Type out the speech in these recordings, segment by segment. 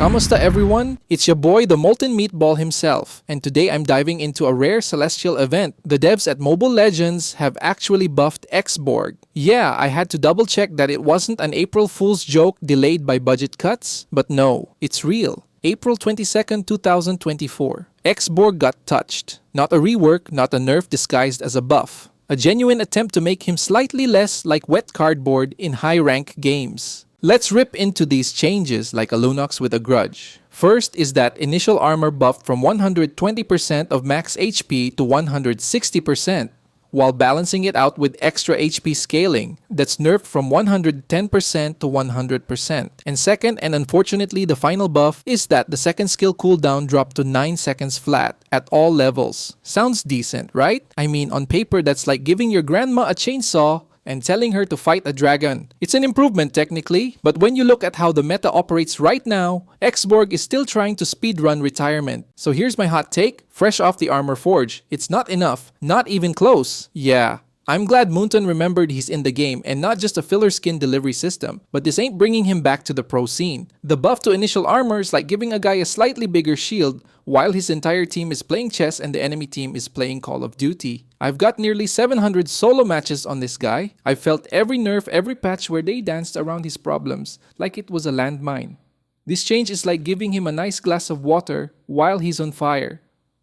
Kamusta everyone? It's your boy the Molten Meatball himself, and today I'm diving into a rare celestial event. The devs at Mobile Legends have actually buffed XBorg. Yeah, I had to double check that it wasn't an April Fool's joke delayed by budget cuts, but no, it's real. April 22nd, 2024. XBorg got touched. Not a rework, not a nerf disguised as a buff. A genuine attempt to make him slightly less like wet cardboard in high-rank games. Let's rip into these changes like a Lunox with a grudge. First is that initial armor buffed from 120% of max HP to 160%, while balancing it out with extra HP scaling that's nerfed from 110% to 100%. And second, and unfortunately the final buff, is that the second skill cooldown dropped to 9 seconds flat at all levels. Sounds decent, right? I mean, on paper that's like giving your grandma a chainsaw and telling her to fight a dragon. It's an improvement technically, but when you look at how the meta operates right now, XBorg is still trying to speedrun retirement. So here's my hot take, fresh off the armor forge. It's not enough, not even close. Yeah, I'm glad Moonton remembered he's in the game and not just a filler skin delivery system, but this ain't bringing him back to the pro scene. The buff to initial armor is like giving a guy a slightly bigger shield while his entire team is playing chess and the enemy team is playing Call of Duty. I've got nearly 700 solo matches on this guy. I've felt every nerf, every patch where they danced around his problems like it was a landmine. This change is like giving him a nice glass of water while he's on fire.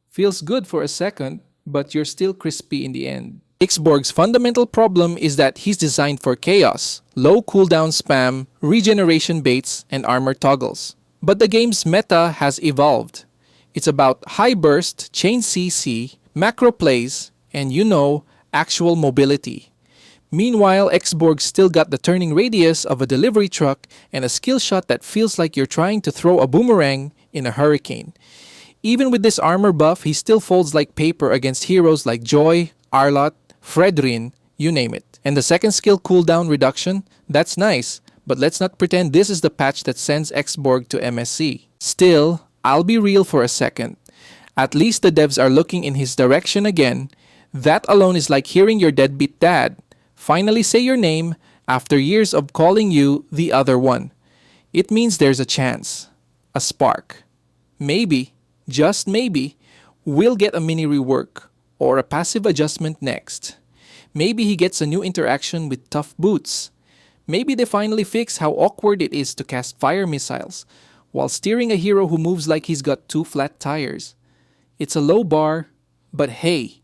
Feels good for a second, but you're still crispy in the end. XBorg's fundamental problem is that he's designed for chaos, low cooldown spam, regeneration baits, and armor toggles. But the game's meta has evolved. It's about high burst, chain CC, macro plays, and actual mobility. Meanwhile, XBorg still got the turning radius of a delivery truck and a skill shot that feels like you're trying to throw a boomerang in a hurricane. Even with this armor buff, he still folds like paper against heroes like Joy, Arlott, Fredrin, you name it. And the second skill cooldown reduction, that's nice, but let's not pretend this is the patch that sends XBorg to MSC. Still, I'll be real for a second. At least the devs are looking in his direction again. That alone is like hearing your deadbeat dad finally say your name after years of calling you the other one. It means there's a chance, a spark. Maybe, just maybe, we'll get a mini rework or a passive adjustment next. Maybe he gets a new interaction with tough boots. Maybe they finally fix how awkward it is to cast fire missiles while steering a hero who moves like he's got 2 flat tires. It's a low bar, but hey,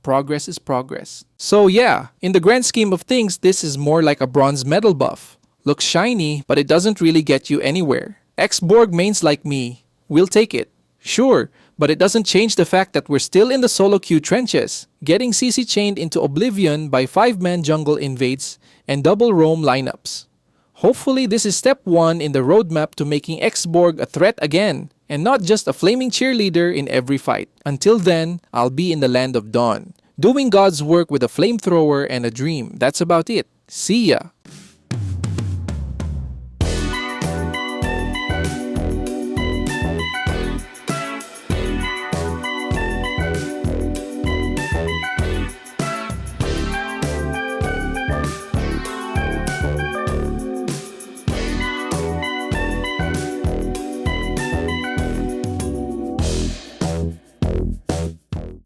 progress is progress. So yeah, in the grand scheme of things, this is more like a bronze medal buff. Looks shiny, but it doesn't really get you anywhere. XBorg mains like me, we'll take it. Sure, but it doesn't change the fact that we're still in the solo queue trenches, getting CC chained into oblivion by 5-man jungle invades and double roam lineups. Hopefully this is step 1 in the roadmap to making XBorg a threat again, and not just a flaming cheerleader in every fight. Until then, I'll be in the land of dawn, doing God's work with a flamethrower and a dream. That's about it. See ya!